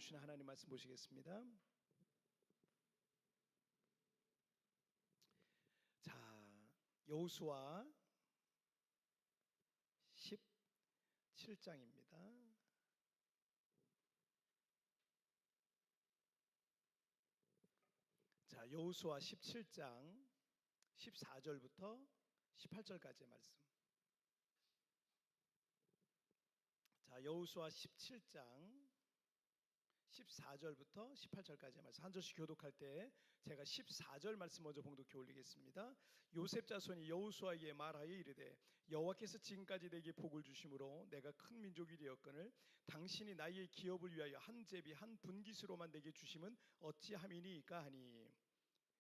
주시는 하나님 말씀 보시겠습니다. 자, 여호수아 17장입니다. 자, 여호수아 17장 14절부터 18절까지의 말씀. 자, 여호수아 17장 14절부터 18절까지의 말씀. 한 절씩 교독할 때 제가 14절 말씀 먼저 봉독해 올리겠습니다. 요셉 자손이 여호수아에게 말하여 이르되 여호와께서 지금까지 내게 복을 주심으로 내가 큰 민족이 되었거늘 당신이 나의 기업을 위하여 한 제비 한 분깃으로만 내게 주심은 어찌함이니까 하니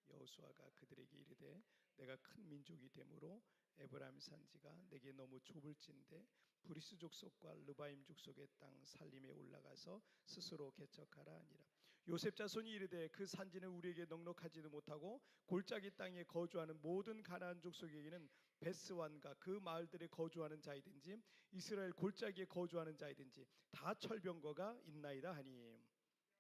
여호수아가 그들에게 이르되 내가 큰 민족이 되므로 에브라임 산지가 내게 너무 좁을진데 브리스 족속과 르바임 족속의 땅 살림에 올라가서 스스로 개척하라 하니라. 요셉 자손이 이르되 그 산지는 우리에게 넉넉하지도 못하고 골짜기 땅에 거주하는 모든 가나안 족속에게는 베스완과 그 마을들에 거주하는 자이든지 이스라엘 골짜기에 거주하는 자이든지 다 철병거가 있나이다 하니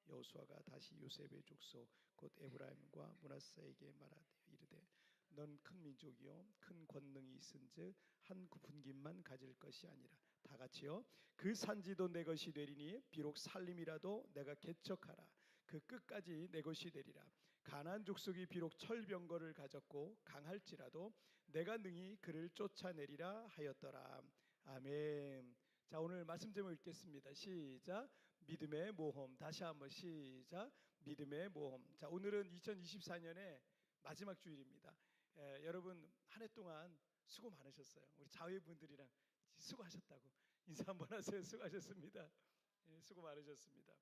여호수아가 다시 요셉의 족속 곧 에브라임과 므낫세에게 말하되 이르되 넌 큰 민족이요 큰 권능이 있은즉 한 분깃만 가질 것이 아니라 다 같이요 그 산지도 내 것이 되리니 비록 살림이라도 내가 개척하라 그 끝까지 내 것이 되리라. 가나안 족속이 비록 철병거를 가졌고 강할지라도 내가 능히 그를 쫓아내리라 하였더라. 아멘. 자, 오늘 말씀 제목 읽겠습니다. 시작. 믿음의 모험. 다시 한번 시작. 믿음의 모험. 자, 오늘은 2024년의 마지막 주일입니다. 여러분 한 해 동안 수고 많으셨어요. 우리 자회분들이랑 수고하셨다고 인사 한번 하세요. 수고하셨습니다. 수고 많으셨습니다.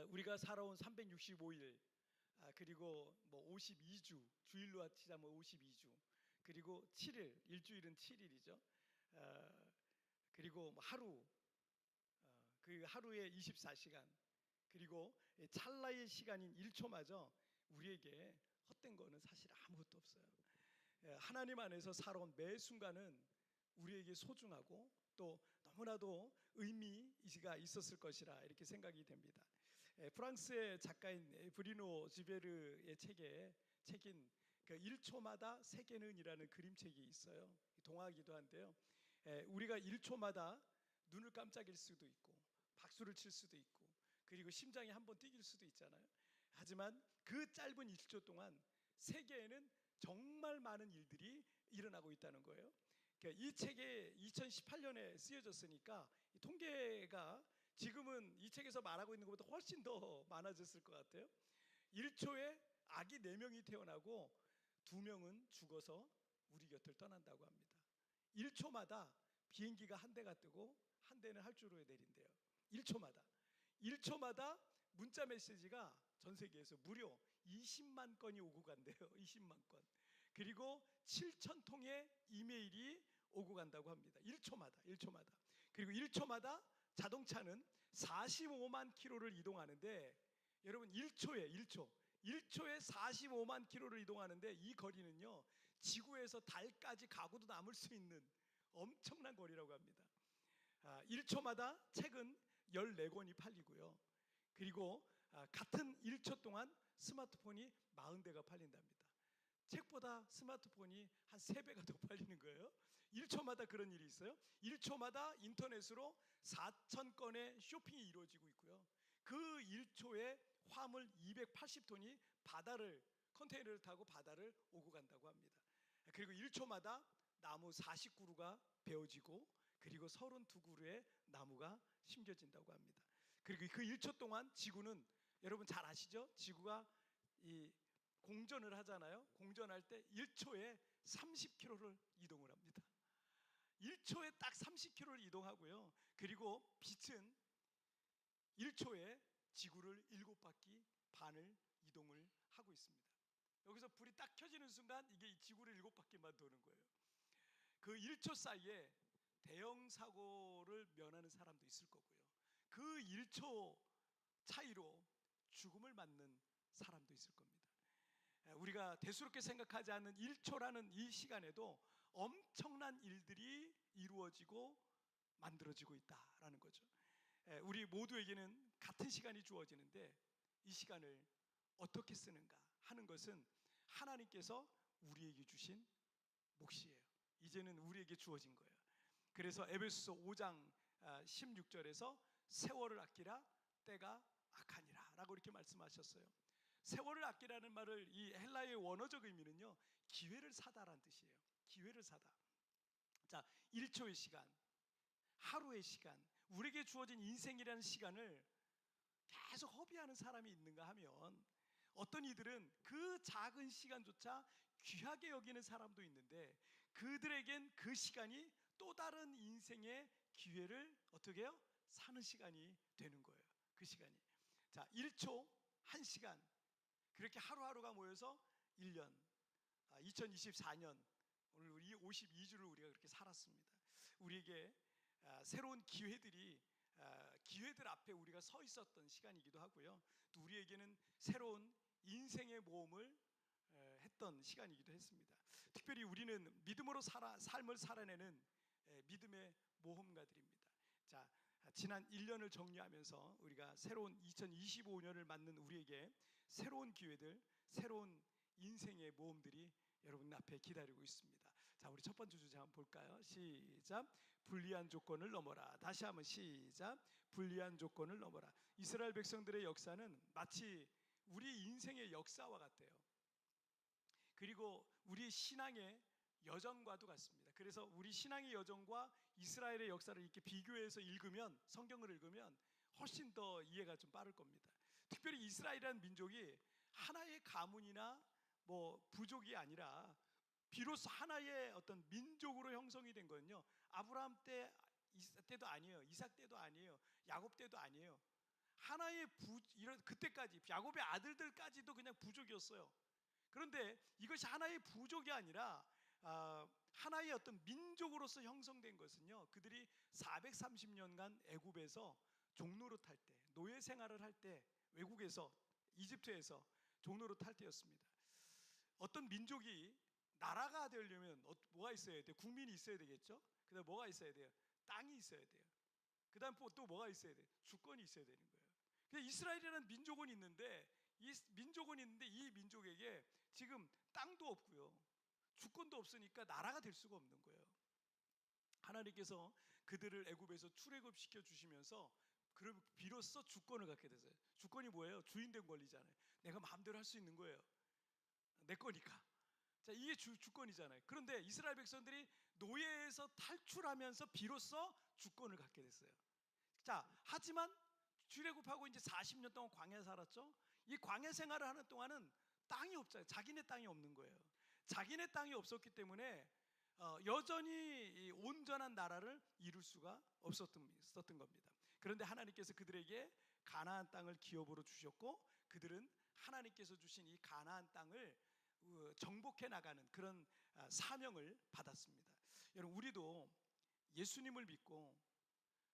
우리가 살아온 365일 그리고 뭐 52주 주일로 치자면 52주 그리고 7일 일주일은 7일이죠. 그리고 하루 그 하루에 24시간 그리고 찰나의 시간인 1초마저 우리에게 헛된 거는 사실 아무것도 없어요. 하나님 안에서 살아온 매 순간은 우리에게 소중하고 또 너무나도 의미가 있었을 것이라 이렇게 생각이 됩니다. 프랑스의 작가인 브리노 주베르의 책인 그 1초마다 세계는이라는 그림책이 있어요. 동화이기도 한데요. 우리가 1초마다 눈을 깜짝일 수도 있고 박수를 칠 수도 있고 그리고 심장이 한번 뛰길 수도 있잖아요. 하지만 그 짧은 1초 동안 세계에는 정말 많은 일들이 일어나고 있다는 거예요. 이 책이 2018년에 쓰여졌으니까 통계가 지금은 이 책에서 말하고 있는 것보다 훨씬 더 많아졌을 것 같아요. 1초에 아기 4명이 태어나고 2명은 죽어서 우리 곁을 떠난다고 합니다. 1초마다 비행기가 한 대가 뜨고 한 대는 활주로에 내린대요. 1초마다 문자 메시지가 전 세계에서 무려 20만 건이 오고 간대요. 20만 건. 그리고 7천 통의 이메일이 오고 간다고 합니다. 1초마다. 그리고 1초마다 자동차는 45만 킬로를 이동하는데 여러분 1초에 45만 킬로를 이동하는데 이 거리는요 지구에서 달까지 가고도 남을 수 있는 엄청난 거리라고 합니다. 1초마다 책은 14권이 팔리고요. 그리고 같은 1초 동안 스마트폰이 40대가 팔린답니다. 책보다 스마트폰이 한 3배가 더 팔리는 거예요. 1초마다 그런 일이 있어요. 1초마다 인터넷으로 4,000건의 쇼핑이 이루어지고 있고요. 그 1초에 화물 280톤이 컨테이너를 타고 바다를 오고 간다고 합니다. 그리고 1초마다 나무 40그루가 베어지고 그리고 32그루의 나무가 심겨진다고 합니다. 그리고 그 1초 동안 지구는 여러분 잘 아시죠? 지구가 이 공전을 하잖아요. 공전할 때 1초에 30km를 이동을 합니다. 1초에 딱 30km를 이동하고요. 그리고 빛은 1초에 지구를 7바퀴 반을 이동을 하고 있습니다. 여기서 불이 딱 켜지는 순간 이게 지구를 7바퀴만 도는 거예요. 그 1초 사이에 대형 사고를 면하는 사람도 있을 거고요. 그 1초 차이로 죽음을 맞는 사람도 있을 겁니다. 우리가 대수롭게 생각하지 않는 1초라는 이 시간에도 엄청난 일들이 이루어지고 만들어지고 있다라는 거죠. 우리 모두에게는 같은 시간이 주어지는데 이 시간을 어떻게 쓰는가 하는 것은 하나님께서 우리에게 주신 몫이에요. 이제는 우리에게 주어진 거예요. 그래서 에베소서 5장 16절에서 세월을 아끼라 때가 악하니라 라고 이렇게 말씀하셨어요. 세월을 아끼라는 말을 이 헬라의 원어적 의미는요, 기회를 사다라는 뜻이에요. 기회를 사다. 자, 1초의 시간, 하루의 시간, 우리에게 주어진 인생이라는 시간을 계속 허비하는 사람이 있는가 하면 어떤 이들은 그 작은 시간조차 귀하게 여기는 사람도 있는데 그들에겐 그 시간이 또 다른 인생의 기회를 어떻게 해요? 사는 시간이 되는 거예요. 그 시간이. 자, 1초, 1시간. 그렇게 하루하루가 모여서 1년, 2024년, 오늘 우리 52주를 우리가 그렇게 살았습니다. 우리에게 새로운 기회들 앞에 우리가 서 있었던 시간이기도 하고요. 또 우리에게는 새로운 인생의 모험을 했던 시간이기도 했습니다. 특별히 우리는 믿음으로 삶을 살아내는 믿음의 모험가들입니다. 자, 지난 1년을 정리하면서 우리가 새로운 2025년을 맞는 우리에게 새로운 기회들, 새로운 인생의 모험들이 여러분 앞에 기다리고 있습니다. 자, 우리 첫 번째 주제 한번 볼까요? 시작. 불리한 조건을 넘어라. 다시 한번 시작. 불리한 조건을 넘어라. 이스라엘 백성들의 역사는 마치 우리 인생의 역사와 같아요. 그리고 우리 신앙의 여정과도 같습니다. 그래서 우리 신앙의 여정과 이스라엘의 역사를 이렇게 비교해서 읽으면, 성경을 읽으면 훨씬 더 이해가 좀 빠를 겁니다. 특별히 이스라엘이라는 민족이 하나의 가문이나 부족이 아니라 비로소 하나의 어떤 민족으로 형성이 된 거는요, 아브라함 때도 아니에요, 이삭 때도 아니에요, 야곱 때도 아니에요. 하나의 그때까지 야곱의 아들들까지도 그냥 부족이었어요. 그런데 이것이 하나의 부족이 아니라 하나의 어떤 민족으로서 형성된 것은요, 그들이 430년간 애굽에서 종노릇 할 때, 노예 생활을 할 때, 외국에서 이집트에서 종노릇 할 때였습니다. 어떤 민족이 나라가 되려면 뭐가 있어야 돼요? 국민이 있어야 되겠죠? 그다음 뭐가 있어야 돼요? 땅이 있어야 돼요. 그다음 또 뭐가 있어야 돼요? 주권이 있어야 되는 거예요. 그래서 이스라엘이라는 민족은 있는데 이 민족에게 지금 땅도 없고요, 주권도 없으니까 나라가 될 수가 없는 거예요. 하나님께서 그들을 애굽에서 출애굽시켜 주시면서 그럼 비로소 주권을 갖게 됐어요. 주권이 뭐예요? 주인된 권리잖아요. 내가 마음대로 할 수 있는 거예요. 내 거니까. 자, 이게 주권이잖아요. 그런데 이스라엘 백성들이 노예에서 탈출하면서 비로소 주권을 갖게 됐어요. 자, 하지만 출애굽하고 이제 40년 동안 광야에 살았죠. 이 광야 생활을 하는 동안은 땅이 없잖아요. 자기네 땅이 없는 거예요. 자기네 땅이 없었기 때문에 여전히 온전한 나라를 이룰 수가 없었던 겁니다. 그런데 하나님께서 그들에게 가나안 땅을 기업으로 주셨고 그들은 하나님께서 주신 이 가나안 땅을 정복해 나가는 그런 사명을 받았습니다. 여러분, 우리도 예수님을 믿고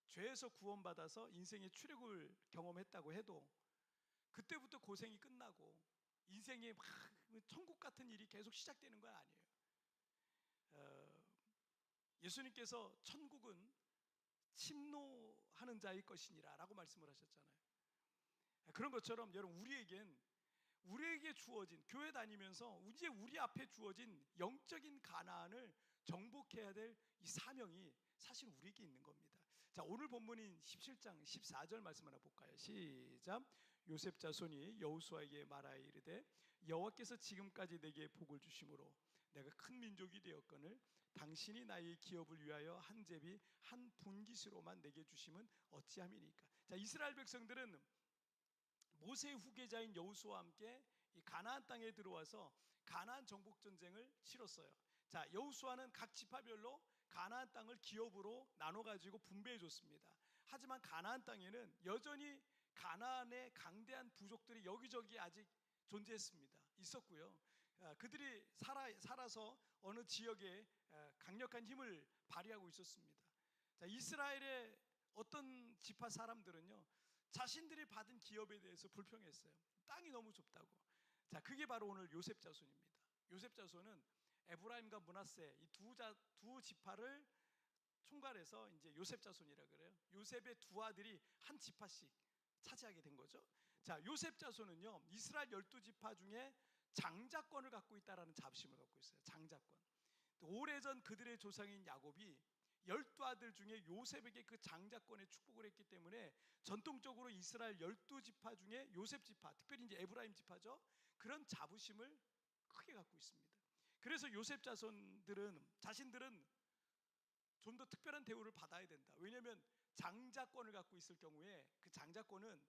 죄에서 구원받아서 인생의 출애굽을 경험했다고 해도 그때부터 고생이 끝나고 인생의 막 천국 같은 일이 계속 시작되는 건 아니에요. 예수님께서 천국은 침노하는 자의 것이니라 라고 말씀을 하셨잖아요. 그런 것처럼 여러분, 우리에게 주어진, 교회 다니면서 이제 우리 앞에 주어진 영적인 가나안을 정복해야 될 이 사명이 사실 우리에게 있는 겁니다. 자, 오늘 본문인 17장 14절 말씀 하나 볼까요? 시작. 요셉 자손이 여호수아에게 말하여 이르되 여호와께서 지금까지 내게 복을 주심으로 내가 큰 민족이 되었거늘 당신이 나의 기업을 위하여 한 제비 한 분깃으로만 내게 주심은 어찌함이니까. 자, 이스라엘 백성들은 모세의 후계자인 여호수아와 함께 이 가나안 땅에 들어와서 가나안 정복 전쟁을 치렀어요. 자, 여호수아는 각 지파별로 가나안 땅을 기업으로 나눠 가지고 분배해 줬습니다. 하지만 가나안 땅에는 여전히 가나안의 강대한 부족들이 여기저기 아직 존재했습니다. 있었고요. 그들이 살아서 어느 지역에 강력한 힘을 발휘하고 있었습니다. 자, 이스라엘의 어떤 지파 사람들은요, 자신들이 받은 기업에 대해서 불평했어요. 땅이 너무 좁다고. 자, 그게 바로 오늘 요셉 자손입니다. 요셉 자손은 에브라임과 므낫세 이 두 지파를 총괄해서 이제 요셉 자손이라 그래요. 요셉의 두 아들이 한 지파씩 차지하게 된 거죠. 자, 요셉 자손은요, 이스라엘 12지파 중에 장자권을 갖고 있다라는 자부심을 갖고 있어요. 장자권. 오래전 그들의 조상인 야곱이 12아들 중에 요셉에게 그 장자권의 축복을 했기 때문에 전통적으로 이스라엘 12지파 중에 요셉 지파, 특별히 이제 에브라임 지파죠, 그런 자부심을 크게 갖고 있습니다. 그래서 요셉 자손들은 자신들은 좀 더 특별한 대우를 받아야 된다. 왜냐하면 장자권을 갖고 있을 경우에 그 장자권은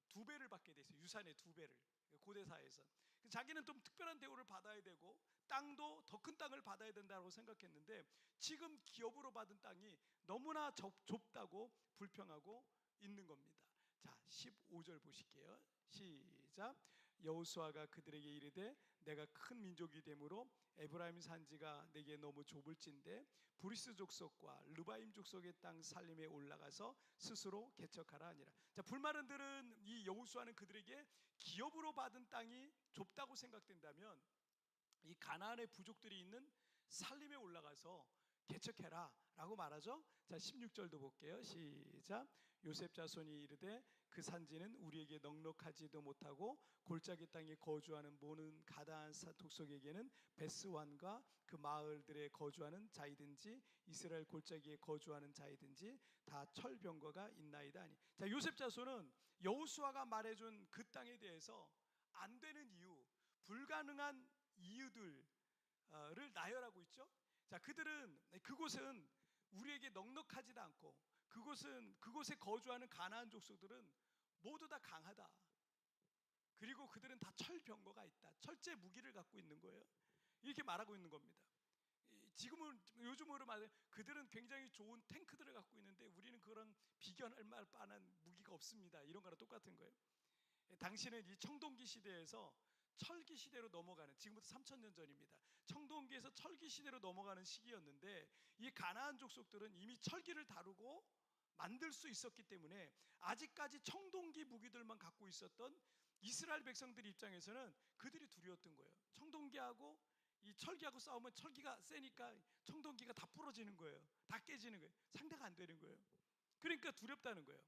2배를 받게 돼 있어요. 유산의 2배를. 고대 사회에서 자기는 좀 특별한 대우를 받아야 되고 땅도 더 큰 땅을 받아야 된다고 생각했는데, 지금 기업으로 받은 땅이 너무나 좁다고 불평하고 있는 겁니다. 자, 15절 보실게요. 시작. 여호수아가 그들에게 이르되 내가 큰 민족이 되므로 에브라임 산지가 내게 너무 좁을진데 브리스 족속과 르바임 족속의 땅 살림에 올라가서 스스로 개척하라 하니라. 자, 불마른들은 이 여호수아는 그들에게 기업으로 받은 땅이 좁다고 생각된다면 이 가나안의 부족들이 있는 살림에 올라가서 개척해라 라고 말하죠. 자, 16절도 볼게요. 시작. 요셉 자손이 이르되 그 산지는 우리에게 넉넉하지도 못하고 골짜기 땅에 거주하는 모든 가나안 족속에게는 베스완과 그 마을들에 거주하는 자이든지 이스라엘 골짜기에 거주하는 자이든지 다 철병거가 있나이다 하니. 자, 요셉 자손은 여호수아가 말해준 그 땅에 대해서 안 되는 이유, 불가능한 이유들을 나열하고 있죠. 자, 그들은 그곳은 우리에게 넉넉하지도 않고 그곳에 거주하는 가나안 족속들은 모두 다 강하다. 그리고 그들은 다 철병거가 있다. 철제 무기를 갖고 있는 거예요. 이렇게 말하고 있는 겁니다. 지금은 요즘으로 말하면 그들은 굉장히 좋은 탱크들을 갖고 있는데 우리는 그런 비견할 만한 무기가 없습니다. 이런 거랑 똑같은 거예요. 당시는 이 청동기 시대에서 철기 시대로 넘어가는, 지금부터 3000년 전입니다. 청동기에서 철기 시대로 넘어가는 시기였는데 이 가나안 족속들은 이미 철기를 다루고 만들 수 있었기 때문에 아직까지 청동기 무기들만 갖고 있었던 이스라엘 백성들 입장에서는 그들이 두려웠던 거예요. 청동기하고 이 철기하고 싸우면 철기가 세니까 청동기가 다 부러지는 거예요. 다 깨지는 거예요. 상대가 안 되는 거예요. 그러니까 두렵다는 거예요.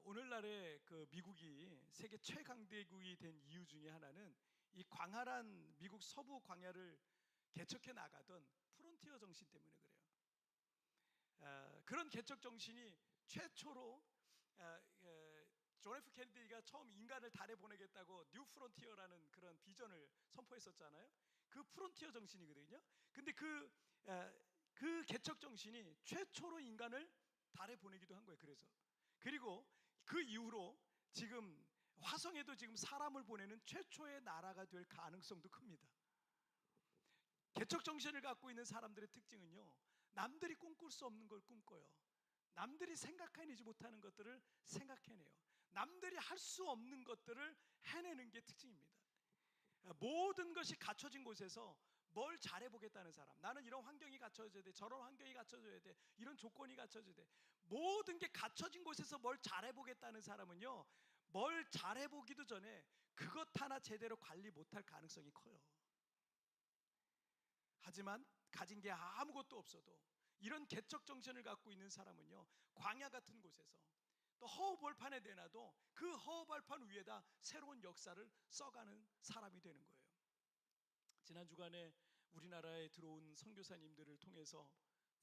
오늘날의 그 미국이 세계 최강대국이 된 이유 중에 하나는 이 광활한 미국 서부 광야를 개척해 나가던 프론티어 정신 때문에 그래요. 그런 개척 정신이 최초로 존 F 켄네디가 처음 인간을 달에 보내겠다고 뉴 프론티어라는 그런 비전을 선포했었잖아요. 그 프론티어 정신이거든요. 근데 그 개척 정신이 최초로 인간을 달에 보내기도 한 거예요. 그리고 그 이후로 지금 화성에도 지금 사람을 보내는 최초의 나라가 될 가능성도 큽니다. 개척 정신을 갖고 있는 사람들의 특징은요, 남들이 꿈꿀 수 없는 걸 꿈꿔요. 남들이 생각해내지 못하는 것들을 생각해내요. 남들이 할 수 없는 것들을 해내는 게 특징입니다. 모든 것이 갖춰진 곳에서 뭘 잘해보겠다는 사람, 나는 이런 환경이 갖춰져야 돼, 저런 환경이 갖춰져야 돼, 이런 조건이 갖춰져야 돼, 모든 게 갖춰진 곳에서 뭘 잘해보겠다는 사람은요, 뭘 잘해보기도 전에 그것 하나 제대로 관리 못할 가능성이 커요. 하지만 가진 게 아무것도 없어도 이런 개척 정신을 갖고 있는 사람은요, 광야 같은 곳에서 또 허허벌판에 내놔도 그 허허벌판 위에다 새로운 역사를 써가는 사람이 되는 거예요. 지난 주간에 우리나라에 들어온 선교사님들을 통해서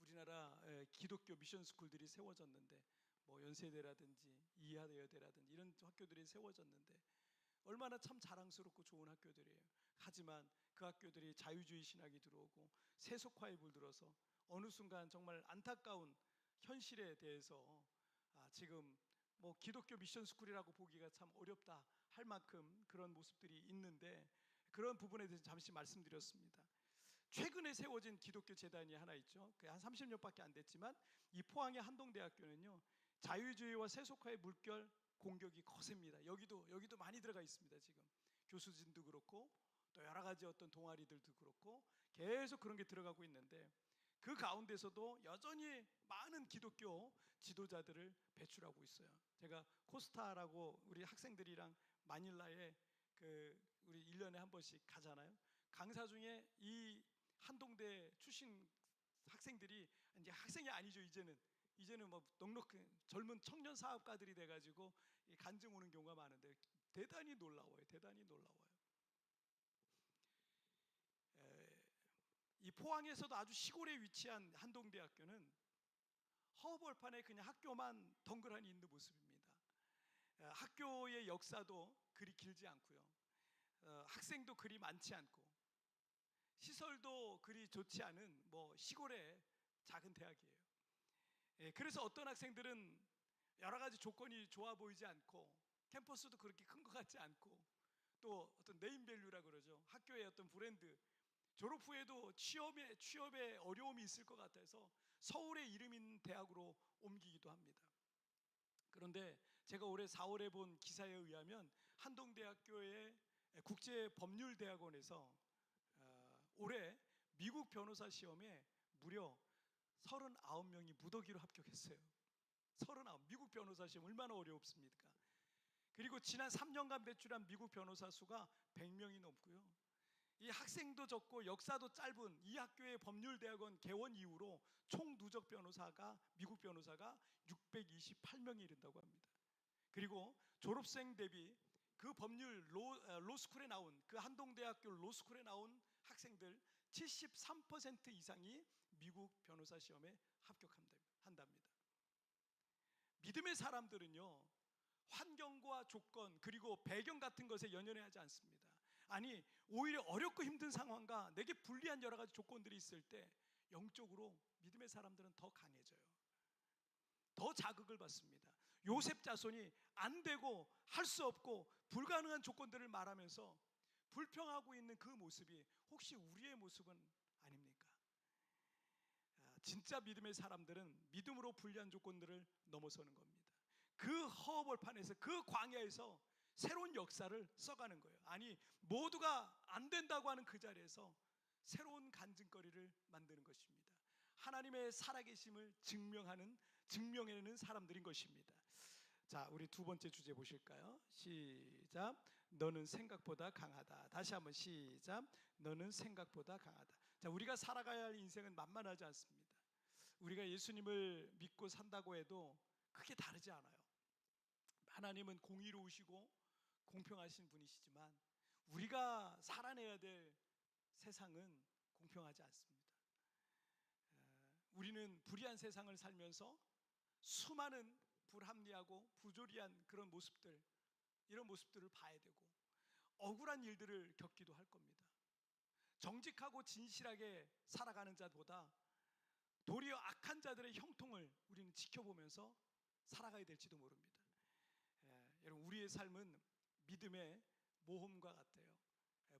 우리나라 기독교 미션 스쿨들이 세워졌는데, 뭐 연세대라든지 이하여대라든지 이런 학교들이 세워졌는데 얼마나 참 자랑스럽고 좋은 학교들이에요. 하지만 그 학교들이 자유주의 신학이 들어오고 세속화에 물들어서 어느 순간 정말 안타까운 현실에 대해서 지금 뭐 기독교 미션 스쿨이라고 보기가 참 어렵다 할 만큼 그런 모습들이 있는데, 그런 부분에 대해서 잠시 말씀드렸습니다. 최근에 세워진 기독교 재단이 하나 있죠. 한 30년밖에 안 됐지만 이 포항의 한동대학교는요, 자유주의와 세속화의 물결 공격이 거셉니다. 여기도 많이 들어가 있습니다. 지금 교수진도 그렇고 또 여러 가지 어떤 동아리들도 그렇고 계속 그런 게 들어가고 있는데, 그 가운데서도 여전히 많은 기독교 지도자들을 배출하고 있어요. 제가 코스타라고 우리 학생들이랑 마닐라에 우리 1년에 한 번씩 가잖아요. 강사 중에 이 한동대 출신 학생들이 이제 학생이 아니죠. 이제는 뭐 넉넉한 젊은 청년 사업가들이 돼가지고 간증 오는 경우가 많은데 대단히 놀라워요. 대단히 놀라워요. 이 포항에서도 아주 시골에 위치한 한동대학교는 허벌판에 그냥 학교만 덩그러니 있는 모습입니다. 학교의 역사도 그리 길지 않고요. 학생도 그리 많지 않고 시설도 그리 좋지 않은 뭐 시골의 작은 대학이에요. 그래서 어떤 학생들은 여러 가지 조건이 좋아 보이지 않고 캠퍼스도 그렇게 큰 것 같지 않고 또 어떤 네임밸류라 그러죠. 학교의 어떤 브랜드, 졸업 후에도 취업에 어려움이 있을 것 같아서 서울에 이름 있는 대학으로 옮기기도 합니다. 그런데 제가 올해 4월에 본 기사에 의하면 한동대학교의 국제법률대학원에서 올해 미국 변호사 시험에 무려 39명이 무더기로 합격했어요. 39. 미국 변호사 시험 얼마나 어렵습니까? 그리고 지난 3년간 배출한 미국 변호사 수가 100명이 넘고요. 이 학생도 적고 역사도 짧은 이 학교의 법률대학원 개원 이후로 총 누적 변호사가 미국 변호사가 628명이 이른다고 합니다. 그리고 졸업생 대비 그 법률 로스쿨에 나온 그 한동대학교 로스쿨에 나온 학생들 73% 이상이 미국 변호사 시험에 합격한답니다. 믿음의 사람들은요, 환경과 조건 그리고 배경 같은 것에 연연하지 않습니다. 아니, 오히려 어렵고 힘든 상황과 내게 불리한 여러 가지 조건들이 있을 때 영적으로 믿음의 사람들은 더 강해져요. 더 자극을 받습니다. 요셉 자손이 안 되고 할 수 없고 불가능한 조건들을 말하면서 불평하고 있는 그 모습이 혹시 우리의 모습은 아닙니까? 진짜 믿음의 사람들은 믿음으로 불리한 조건들을 넘어서는 겁니다. 그 허벌판에서 그 광야에서 새로운 역사를 써가는 거예요. 아니, 모두가 안 된다고 하는 그 자리에서 새로운 간증거리를 만드는 것입니다. 하나님의 살아계심을 증명해내는 사람들인 것입니다. 자, 우리 두 번째 주제 보실까요? 시작. 너는 생각보다 강하다. 다시 한번 시작. 너는 생각보다 강하다. 자, 우리가 살아가야 할 인생은 만만하지 않습니다. 우리가 예수님을 믿고 산다고 해도 크게 다르지 않아요. 하나님은 공의로우시고 공평하신 분이시지만 우리가 살아내야 될 세상은 공평하지 않습니다. 우리는 불의한 세상을 살면서 수많은 불합리하고 부조리한 그런 모습들, 이런 모습들을 봐야 되고 억울한 일들을 겪기도 할 겁니다. 정직하고 진실하게 살아가는 자보다 도리어 악한 자들의 형통을 우리는 지켜보면서 살아가야 될지도 모릅니다. 여러분, 우리의 삶은 믿음의 모험과 같아요.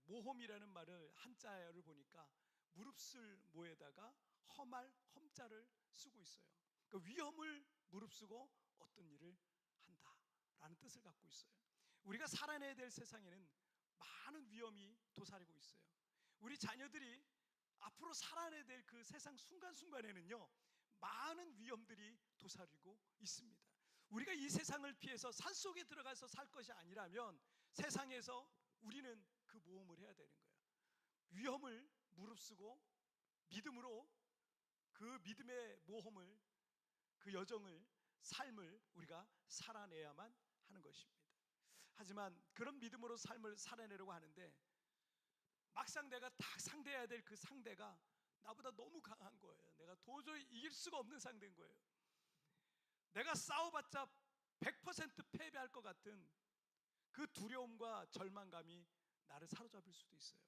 모험이라는 말을 한자를 보니까 무릅쓸 모에다가 험할 험자를 쓰고 있어요. 그러니까 위험을 무릅쓰고 어떤 일을 한다라는 뜻을 갖고 있어요. 우리가 살아내야 될 세상에는 많은 위험이 도사리고 있어요. 우리 자녀들이 앞으로 살아내야 될 그 세상 순간순간에는요, 많은 위험들이 도사리고 있습니다. 우리가 이 세상을 피해서 산속에 들어가서 살 것이 아니라면 세상에서 우리는 그 모험을 해야 되는 거예요. 위험을 무릅쓰고 믿음으로 그 믿음의 모험을, 그 여정을, 삶을 우리가 살아내야만 하는 것입니다. 하지만 그런 믿음으로 삶을 살아내려고 하는데 막상 내가 딱 상대해야 될 그 상대가 나보다 너무 강한 거예요. 내가 도저히 이길 수가 없는 상대인 거예요. 내가 싸워봤자 100% 패배할 것 같은 그 두려움과 절망감이 나를 사로잡을 수도 있어요.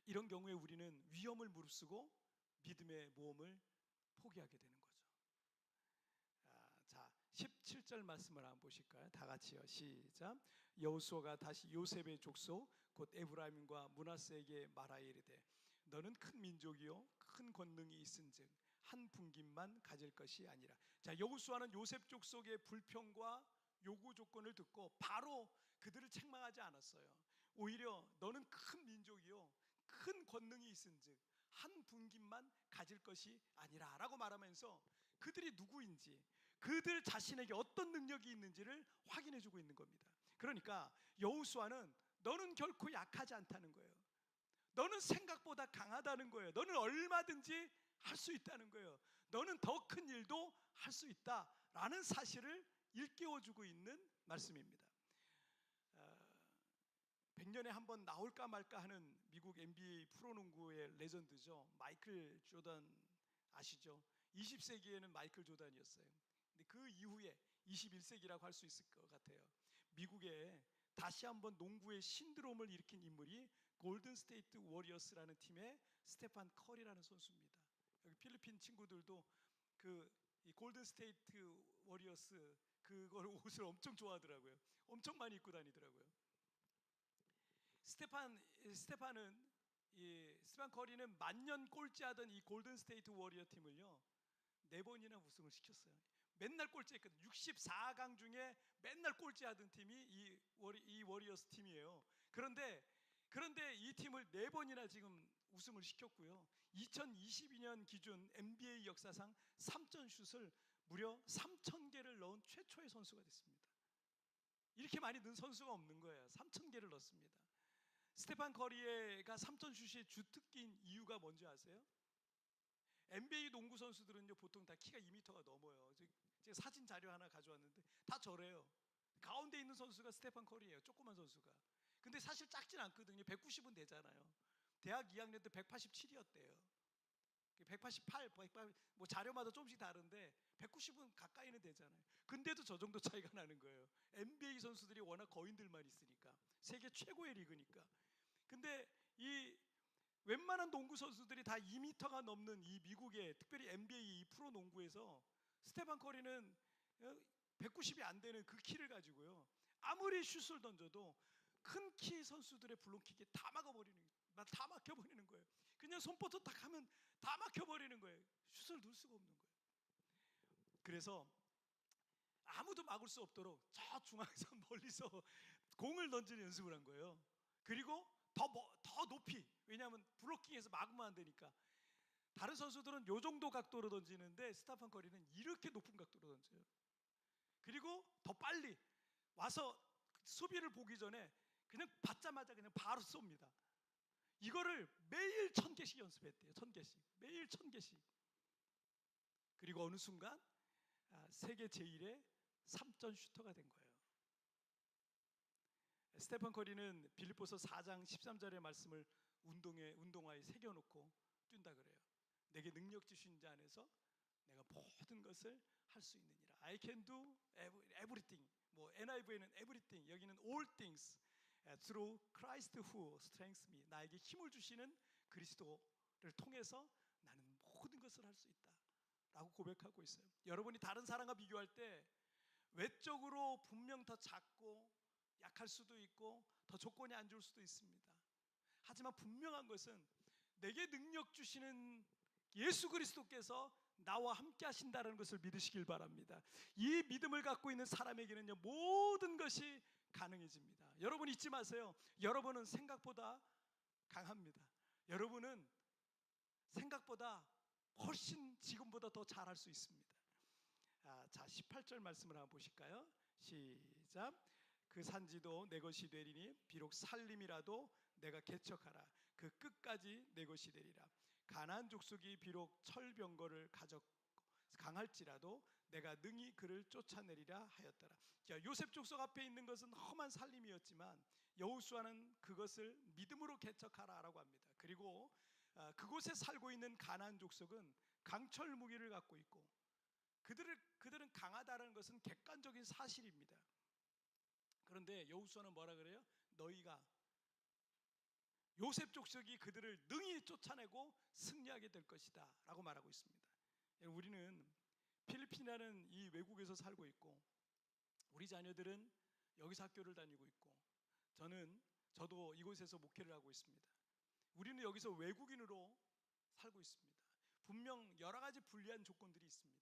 이런 경우에 우리는 위험을 무릅쓰고 믿음의 모험을 포기하게 되는 거죠. 자, 17절 말씀을 한번 보실까요? 다 같이요. 시작. 여호수아가 다시 요셉의 족속 곧 에브라임과 므낫세에게 말하여 이르되 너는 큰 민족이요 큰 권능이 있은즉 한 분깃만 가질 것이 아니라. 자, 여호수아는 요셉 족속의 불평과 요구 조건을 듣고 바로 그들을 책망하지 않았어요. 오히려 너는 큰 민족이요 큰 권능이 있은즉 한 분깃만 가질 것이 아니라 라고 말하면서 그들이 누구인지, 그들 자신에게 어떤 능력이 있는지를 확인해 주고 있는 겁니다. 그러니까 여호수아는 너는 결코 약하지 않다는 거예요. 너는 생각보다 강하다는 거예요. 너는 얼마든지 할 수 있다는 거예요. 너는 더 큰 일도 할 수 있다라는 사실을 일깨워주고 있는 말씀입니다. 100년에 한 번 나올까 말까 하는 미국 NBA 프로농구의 레전드죠. 마이클 조던 아시죠? 20세기에는 마이클 조던이었어요. 근데 그 이후에 21세기라고 할 수 있을 것 같아요. 미국에 다시 한번 농구의 신드롬을 일으킨 인물이 골든 스테이트 워리어스라는 팀의 스테판 커리라는 선수입니다. 여기 필리핀 친구들도 이 골든 스테이트 워리어스 그걸 옷을 엄청 좋아하더라고요. 엄청 많이 입고 다니더라고요. 스테판 커리는 만년 꼴찌하던 이 골든 스테이트 워리어 팀을요 4번이나 우승을 시켰어요. 맨날 꼴찌했거든요. 64강 중에 맨날 꼴찌하던 팀이 이 워리어스 팀이에요. 그런데 이 팀을 4번이나 지금 우승을 시켰고요. 2022년 기준 NBA 역사상 3점 슛을 무려 3,000개를 넣은 최초의 선수가 됐습니다. 이렇게 많이 넣은 선수가 없는 거예요. 3,000개를 넣었습니다. 스테판 커리가 3점 슛이 주특기인 이유가 뭔지 아세요? NBA 농구 선수들은요 보통 다 키가 2m가 넘어요. 제가 사진 자료 하나 가져왔는데 다 저래요. 가운데 있는 선수가 스테판 커리예요. 조그만 선수가. 근데 사실 작진 않거든요. 190은 되잖아요. 대학 2학년 때 187이었대요. 188, 뭐 자료마다 조금씩 다른데 190은 가까이는 되잖아요. 근데도 저 정도 차이가 나는 거예요. NBA 선수들이 워낙 거인들만 있으니까. 세계 최고의 리그니까. 근데 이 웬만한 농구 선수들이 다 2m가 넘는 이 미국의 특별히 NBA 이 프로 농구에서 스테판 커리는 190이 안 되는 그 키를 가지고요. 아무리 슛을 던져도 큰 키 선수들의 블록킥에 다 막혀버리는 거예요. 그냥 손버터 딱 하면 다 막혀버리는 거예요. 슛을 넣을 수가 없는 거예요. 그래서 아무도 막을 수 없도록 저 중앙에서 멀리서 공을 던지는 연습을 한 거예요. 그리고 더 높이, 왜냐하면 블로킹에서 막으면 안 되니까. 다른 선수들은 요 정도 각도로 던지는데 스테판 커리는 이렇게 높은 각도로 던져요. 그리고 더 빨리 와서 수비를 보기 전에 그냥 받자마자 그냥 바로 쏩니다. 이거를 매일 1,000개씩 연습했대요. 1,000개씩. 매일 1,000개씩. 그리고 어느 순간 세계 제1의 3점 슈터가 된 거예요. 스테판 커리는 빌립보서 4장 13절의 말씀을 운동화에 새겨놓고 뛴다 그래요. 내게 능력 주신 자 안에서 내가 모든 것을 할 수 있느니라. I can do everything. 뭐 NIV에는 everything, 여기는 all things through Christ who strengthens me. 나에게 힘을 주시는 그리스도를 통해서 나는 모든 것을 할 수 있다 라고 고백하고 있어요. 여러분이 다른 사람과 비교할 때 외적으로 분명 더 작고 약할 수도 있고 더 조건이 안 좋을 수도 있습니다. 하지만 분명한 것은 내게 능력 주시는 예수 그리스도께서 나와 함께 하신다는 것을 믿으시길 바랍니다. 이 믿음을 갖고 있는 사람에게는요 모든 것이 가능해집니다. 여러분 잊지 마세요. 여러분은 생각보다 강합니다. 여러분은 생각보다 훨씬 지금보다 더 잘할 수 있습니다. 자 18절 말씀을 한번 보실까요? 시작. 그 산지도 내 것이 되리니 비록 살림이라도 내가 개척하라. 그 끝까지 내 것이 되리라. 가나안 족속이 비록 철병거를 강할지라도 내가 능히 그를 쫓아내리라 하였더라. 자, 요셉 족속 앞에 있는 것은 험한 살림이었지만 여호수아는 그것을 믿음으로 개척하라라고 합니다. 그리고 그곳에 살고 있는 가나안 족속은 강철 무기를 갖고 있고 그들은 강하다는 것은 객관적인 사실입니다. 그런데 여호수아는 뭐라 그래요? 너희가 요셉 족속이 그들을 능히 쫓아내고 승리하게 될 것이다 라고 말하고 있습니다. 우리는 필리핀이라는 이 외국에서 살고 있고 우리 자녀들은 여기서 학교를 다니고 있고 저도 이곳에서 목회를 하고 있습니다. 우리는 여기서 외국인으로 살고 있습니다. 분명 여러 가지 불리한 조건들이 있습니다.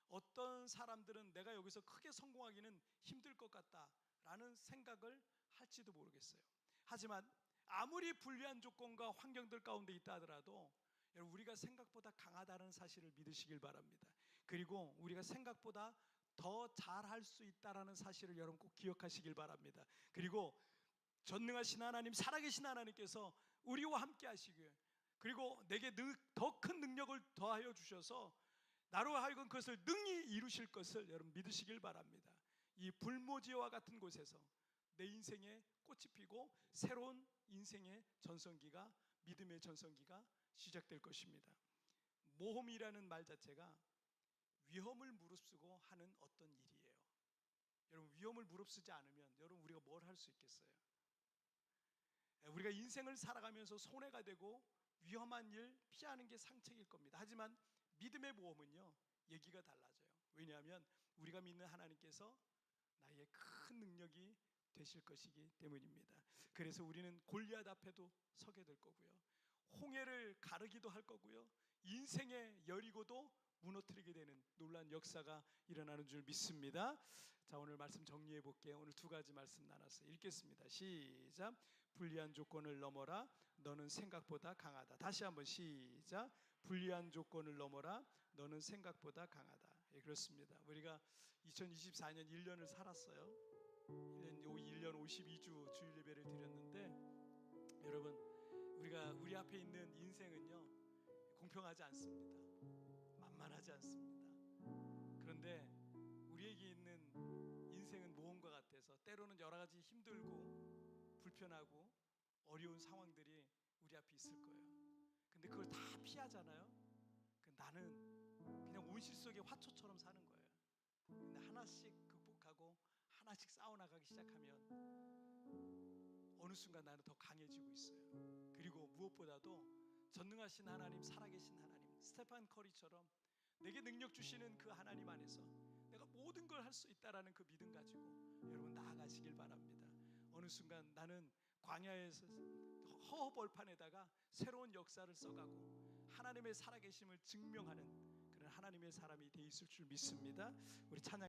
어떤 사람들은 내가 여기서 크게 성공하기는 힘들 것 같다라는 생각을 할지도 모르겠어요. 하지만 아무리 불리한 조건과 환경들 가운데 있다 하더라도 우리가 생각보다 강하다는 사실을 믿으시길 바랍니다. 그리고 우리가 생각보다 더 잘할 수 있다는 사실을 여러분 꼭 기억하시길 바랍니다. 그리고 전능하신 하나님, 살아계신 하나님께서 우리와 함께 하시고요. 그리고 내게 더 큰 능력을 더하여 주셔서 나로 하여금 그것을 능히 이루실 것을 여러분 믿으시길 바랍니다. 이 불모지와 같은 곳에서 내 인생에 꽃이 피고 새로운 인생의 전성기가, 믿음의 전성기가 시작될 것입니다. 모험이라는 말 자체가 위험을 무릅쓰고 하는 어떤 일이에요. 여러분, 위험을 무릅쓰지 않으면 여러분 우리가 뭘 할 수 있겠어요? 우리가 인생을 살아가면서 손해가 되고 위험한 일 피하는 게 상책일 겁니다. 하지만 믿음의 모험은요, 얘기가 달라져요. 왜냐하면 우리가 믿는 하나님께서 나의 큰 능력이 되실 것이기 때문입니다. 그래서 우리는 골리앗 앞에도 서게 될 거고요, 홍해를 가르기도 할 거고요, 인생의 여리고도 무너뜨리게 되는 놀라운 역사가 일어나는 줄 믿습니다. 자, 오늘 말씀 정리해 볼게요. 오늘 두 가지 말씀 나눴어요. 읽겠습니다. 시작. 불리한 조건을 넘어라, 너는 생각보다 강하다. 다시 한번 시작. 불리한 조건을 넘어라, 너는 생각보다 강하다. 예, 그렇습니다. 우리가 2024년 1년을 살았어요. 1년 52주 주일 예배를 드렸는데, 여러분, 우리 앞에 있는 인생은요, 공평하지 않습니다. 만만하지 않습니다. 그런데 우리에게 있는 인생은 모험과 같아서 때로는 여러 가지 힘들고 불편하고 어려운 상황들이 우리 앞에 있을 거예요. 근데 그걸 다 피하잖아요. 나는 그냥 온실 속의 화초처럼 사는 거예요. 근데 하나씩 극복하고 하나씩 싸워나가기 시작하면 어느 순간 나는 더 강해지고 있어요. 그리고 무엇보다도 전능하신 하나님, 살아계신 하나님, 스테판 커리처럼 내게 능력 주시는 그 하나님 안에서 내가 모든 걸 할 수 있다라는 그 믿음 가지고 여러분 나아가시길 바랍니다. 어느 순간 나는 광야에서 허허벌판에다가 새로운 역사를 써가고 하나님의 살아계심을 증명하는 그런 하나님의 사람이 돼 있을 줄 믿습니다. 우리 찬양